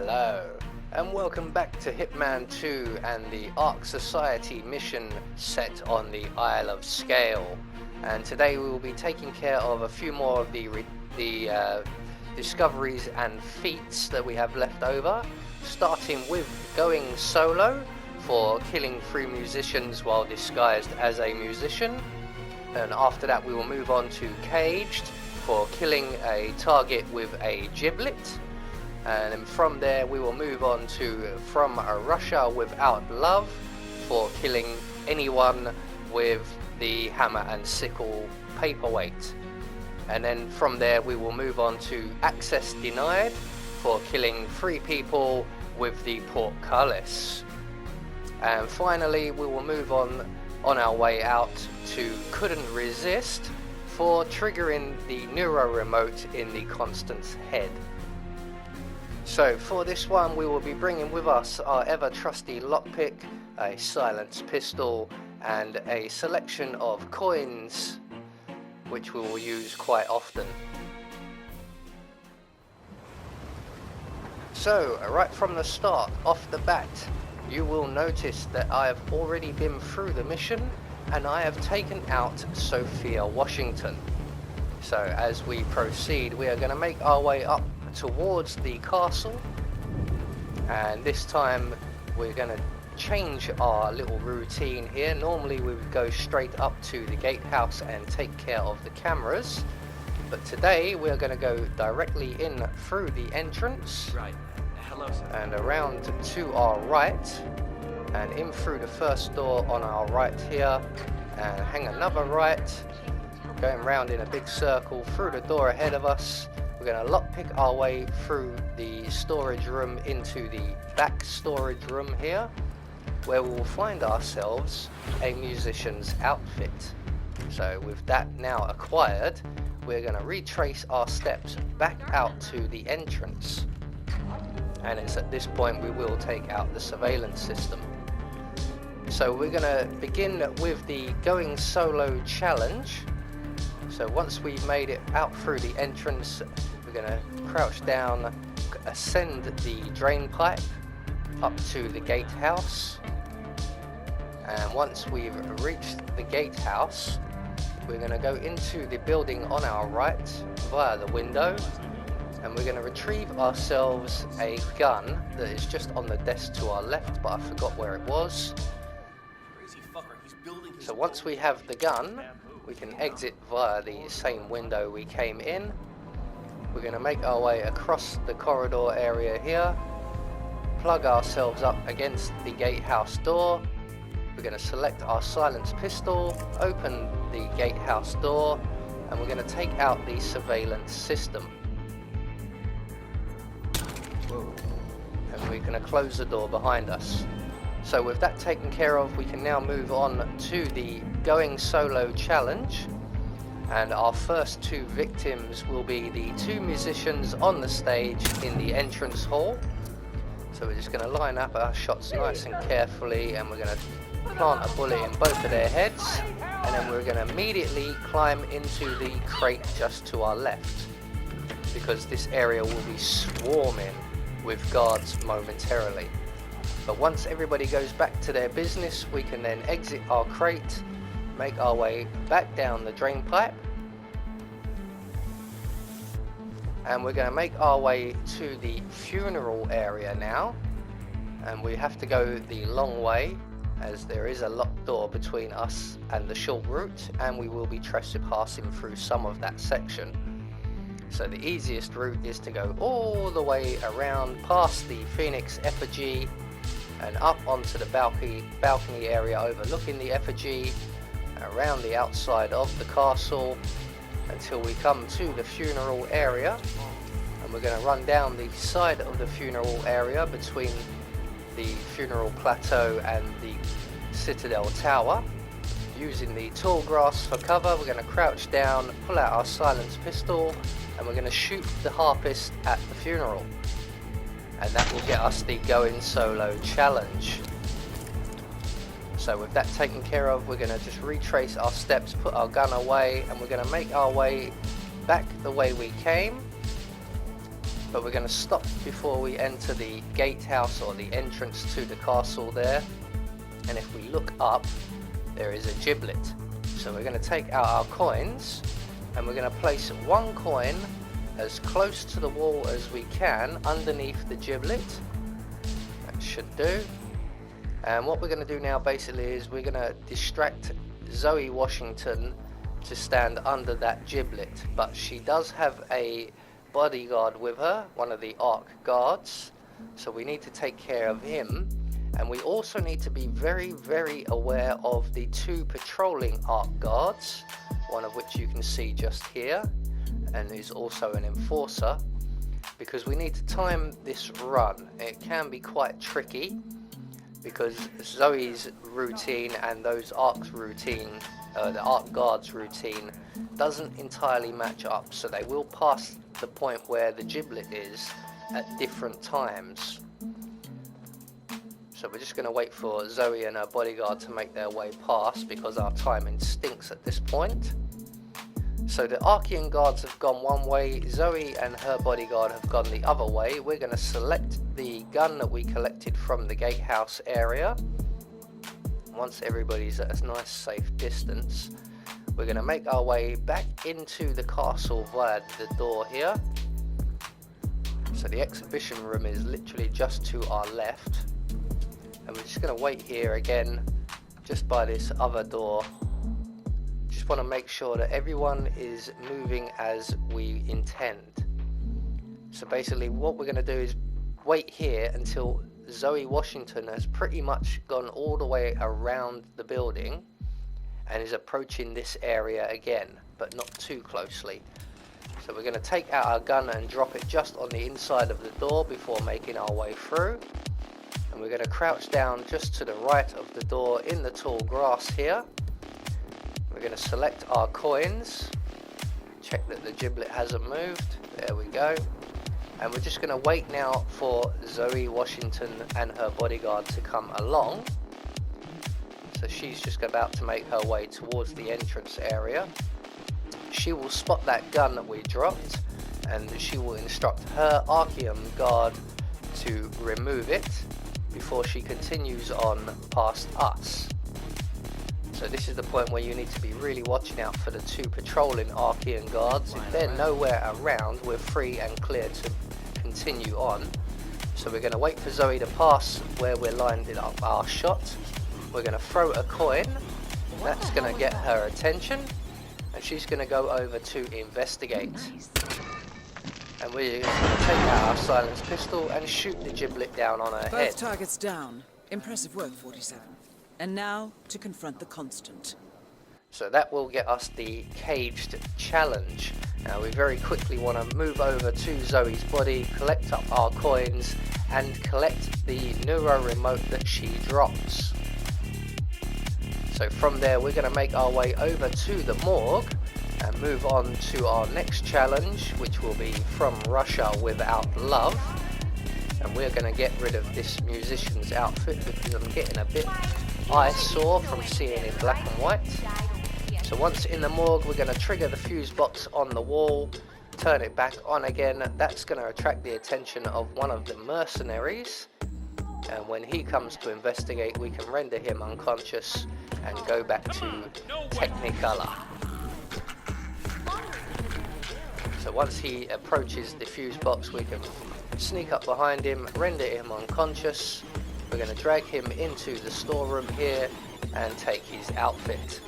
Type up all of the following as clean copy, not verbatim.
Hello, and welcome back to Hitman 2 and the Ark Society mission set on the Isle of SGAIL. And today we will be taking care of a few more of the discoveries and feats that we have left over, starting with going solo for killing 3 musicians while disguised as a musician. And after that we will move on to caged for killing a target with a giblet. And then from there we will move on to from Russia without love for killing anyone with the hammer and sickle paperweight. And then from there we will move on to access denied for killing 3 people with the portcullis. And finally we will move on our way out to couldn't resist for triggering the neuro remote in the Constant's head. So for this one we will be bringing with us our ever trusty lockpick, a silenced pistol and a selection of coins which we will use quite often. So right from the start, off the bat, you will notice that I have already been through the mission and I have taken out Sophia Washington. So as we proceed we are going to make our way up towards the castle, and this time we're going to change our little routine here. Normally we would go straight up to the gatehouse and take care of the cameras, but today we're going to go directly in through the entrance, right. Hello, sir. And around to our right and in through the first door on our right here, and hang another right, going round in a big circle through the door ahead of us. We're going to lockpick our way through the storage room into the back storage room here, where we will find ourselves a musician's outfit. So with that now acquired, we're going to retrace our steps back out to the entrance. And it's at this point we will take out the surveillance system. So we're going to begin with the going solo challenge. So once we've made it out through the entrance, we're going to crouch down, ascend the drain pipe up to the gatehouse, and once we've reached the gatehouse we're going to go into the building on our right via the window, and we're going to retrieve ourselves a gun that is just on the desk to our left, but I forgot where it was. So once we have the gun we can exit via the same window we came in. We're going to make our way across the corridor area here, plug ourselves up against the gatehouse door. We're going to select our silenced pistol, open the gatehouse door, and we're going to take out the surveillance system. And we're going to close the door behind us. So with that taken care of, we can now move on to the going solo challenge, and our first 2 victims will be the 2 musicians on the stage in the entrance hall. So we're just going to line up our shots nice and carefully, and we're going to plant a bullet in both of their heads, and then we're going to immediately climb into the crate just to our left, because this area will be swarming with guards momentarily. But once everybody goes back to their business, we can then exit our crate, make our way back down the drain pipe, and we're going to make our way to the funeral area now. And we have to go the long way as there is a locked door between us and the short route, and we will be trespassing through some of that section. So the easiest route is to go all the way around past the Phoenix effigy and up onto the balcony area overlooking the effigy, around the outside of the castle until we come to the funeral area, and we're going to run down the side of the funeral area between the funeral plateau and the Citadel Tower. Using the tall grass for cover, we're going to crouch down, pull out our silenced pistol, and we're going to shoot the harpist at the funeral. And that will get us the going solo challenge. So with that taken care of, we're going to just retrace our steps, put our gun away, and we're going to make our way back the way we came. but we're going to stop before we enter the gatehouse or the entrance to the castle there. And if we look up, there is a giblet. So we're going to take out our coins and we're going to place one coin as close to the wall as we can underneath the giblet. That should do. And what we're going to do now basically is we're going to distract Zoe Washington to stand under that giblet, but she does have a bodyguard with her, one of the Ark guards, so we need to take care of him. And we also need to be very, very aware of the two patrolling Ark guards, one of which you can see just here, and is also an enforcer, because we need to time this run. It can be quite tricky, because Zoe's routine and those Ark's routine, the Ark guards routine, doesn't entirely match up, so they will pass the point where the giblet is at different times. So we're just going to wait for Zoe and her bodyguard to make their way past, because our timing stinks at this point. So the Archean guards have gone one way, Zoe and her bodyguard have gone the other way. We're going to select the gun that we collected from the gatehouse area. Once everybody's at a nice safe distance, we're going to make our way back into the castle via the door here. So the exhibition room is literally just to our left. And we're just going to wait here again, just by this other door. Just want to make sure that everyone is moving as we intend. So basically what we're going to do is wait here until Zoe Washington has pretty much gone all the way around the building and is approaching this area again, but not too closely. So we're going to take out our gun and drop it just on the inside of the door before making our way through. And we're going to crouch down just to the right of the door in the tall grass here. We're going to select our coins, check that the giblet hasn't moved, there we go. And we're just going to wait now for Zoe Washington and her bodyguard to come along. So she's just about to make her way towards the entrance area. She will spot that gun that we dropped, and she will instruct her Archean guard to remove it before she continues on past us. So this is the point where you need to be really watching out for the two patrolling Archean guards. If they're nowhere around, we're free and clear to continue on. So we're going to wait for Zoe to pass where we're lined up our shot. We're going to throw a coin. That's going to get her attention, and she's going to go over to investigate. And we're just going to take out our silenced pistol and shoot the giblet down on her head. Both targets down. Impressive work, 47. And now to confront the constant. So that will get us the caged challenge. Now we very quickly want to move over to Zoe's body, collect up our coins, and collect the neuro remote that she drops. So from there we're going to make our way over to the morgue and move on to our next challenge, which will be From Russia Without Love. And we're going to get rid of this musician's outfit because I'm getting a bit eyesore from seeing in black and white. So once in the morgue, we're going to trigger the fuse box on the wall, turn it back on again. That's going to attract the attention of one of the mercenaries, and when he comes to investigate, we can render him unconscious and go back to Technicolor. So once he approaches the fuse box, we can sneak up behind him, render him unconscious. We're going to drag him into the storeroom here and take his outfit.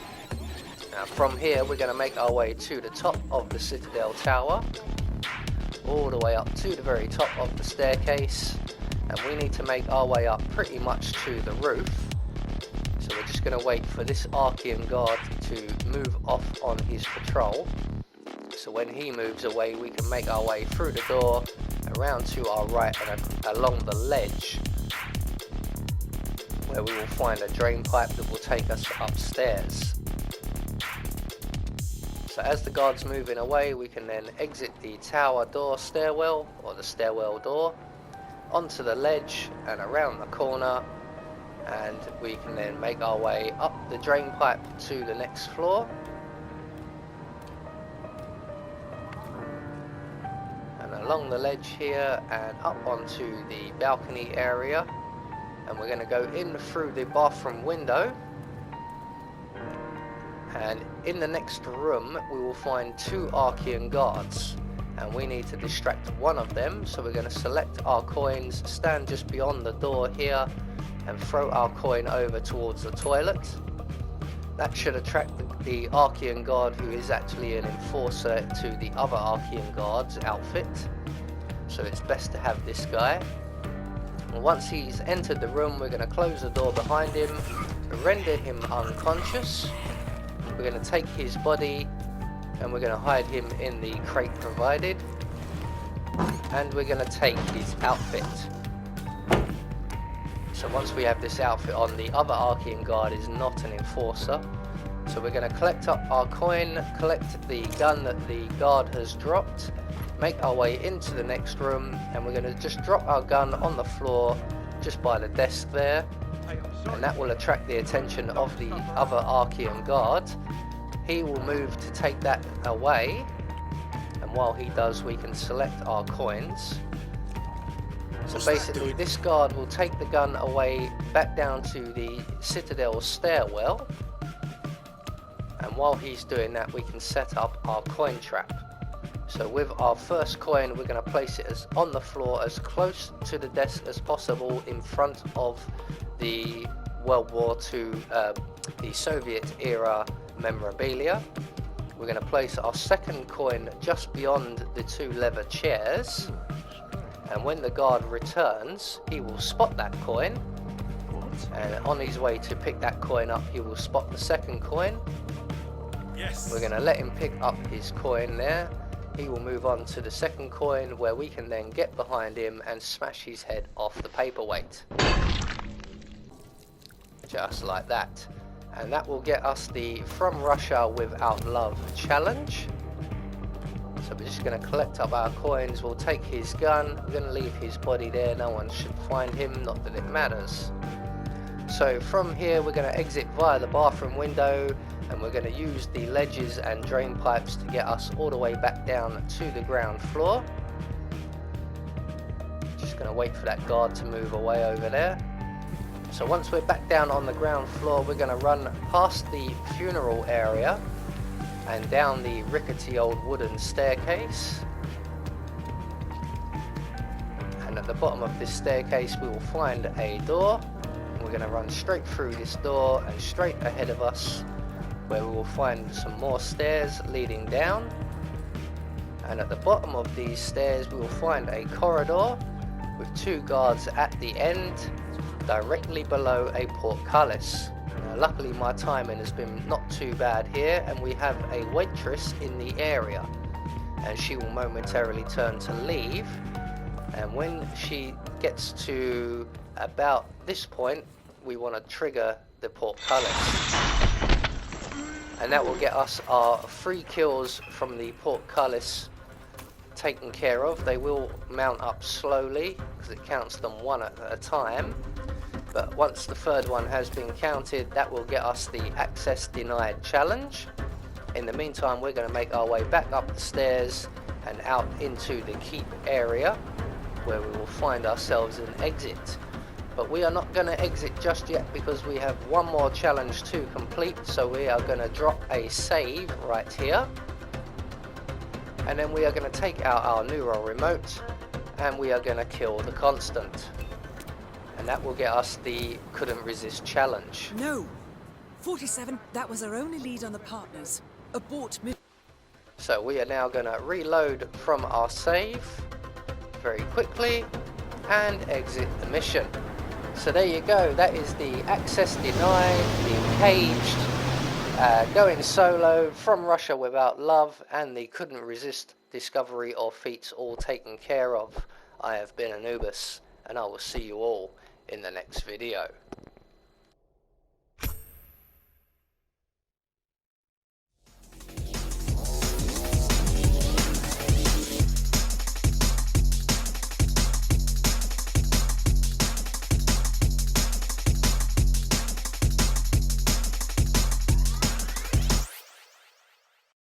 Now from here we're going to make our way to the top of the Citadel Tower, all the way up to the very top of the staircase, and we need to make our way up pretty much to the roof. So we're just going to wait for this Archean guard to move off on his patrol. So when he moves away, we can make our way through the door, around to our right and along the ledge, where we will find a drain pipe that will take us upstairs. So as the guard's moving away, we can then exit the tower door stairwell, or the stairwell door, onto the ledge and around the corner, and we can then make our way up the drain pipe to the next floor. And along the ledge here and up onto the balcony area, and we're going to go in through the bathroom window, and in the next room we will find 2 Archean guards, and we need to distract one of them. So we're going to select our coins, stand just beyond the door here, and throw our coin over towards the toilet. That should attract the Archean guard, who is actually an enforcer to the other Archean guard's outfit. So it's best to have this guy. And once he's entered the room, we're going to close the door behind him, render him unconscious. We're going to take his body and we're going to hide him in the crate provided. And we're going to take his outfit. So once we have this outfit on, the other Archean guard is not an enforcer. So we're going to collect up our coin, collect the gun that the guard has dropped, make our way into the next room, and we're going to just drop our gun on the floor just by the desk there. And that will attract the attention of the other Archean guard. He will move to take that away, and while he does, we can select our coins. So basically this guard will take the gun away back down to the Citadel stairwell, and while he's doing that we can set up our coin trap. So with our first coin we're going to place it on the floor as close to the desk as possible, in front of the World War II, the Soviet era memorabilia. We're going to place our second coin just beyond the 2 leather chairs. And when the guard returns, he will spot that coin, and on his way to pick that coin up, he will spot the second coin. Yes. We're going to let him pick up his coin there. He will move on to the second coin, where we can then get behind him and smash his head off the paperweight. Just like that. And that will get us the From Russia Without Love challenge. So we're just going to collect up our coins, we'll take his gun, we're going to leave his body there, no one should find him, not that it matters. So from here we're going to exit via the bathroom window, and we're going to use the ledges and drain pipes to get us all the way back down to the ground floor. Just going to wait for that guard to move away over there. So once we're back down on the ground floor, we're going to run past the funeral area and down the rickety old wooden staircase, and at the bottom of this staircase we will find a door. We're going to run straight through this door and straight ahead of us, where we will find some more stairs leading down, and at the bottom of these stairs we will find a corridor with 2 guards at the end, directly below a portcullis. Luckily my timing has been not too bad here, and we have a waitress in the area, and she will momentarily turn to leave, and when she gets to about this point we want to trigger the portcullis, and that will get us our 3 kills from the portcullis taken care of. They will mount up slowly because it counts them 1 at a time. But once the 3rd one has been counted, that will get us the access denied challenge. In the meantime, we're going to make our way back up the stairs and out into the keep area, where we will find ourselves an exit. But we are not going to exit just yet, because we have 1 more challenge to complete. So we are going to drop a save right here, and then we are going to take out our neural remote, and we are going to kill the constant. And that will get us the Couldn't Resist challenge. No! 47, that was our only lead on the partners. Abort. So we are now going to reload from our save very quickly and exit the mission. So there you go, that is the access denied, the caged, going solo, From Russia Without Love, and the Couldn't Resist discovery of Feats all taken care of. I have been Anubis, and I will see you all in the next video.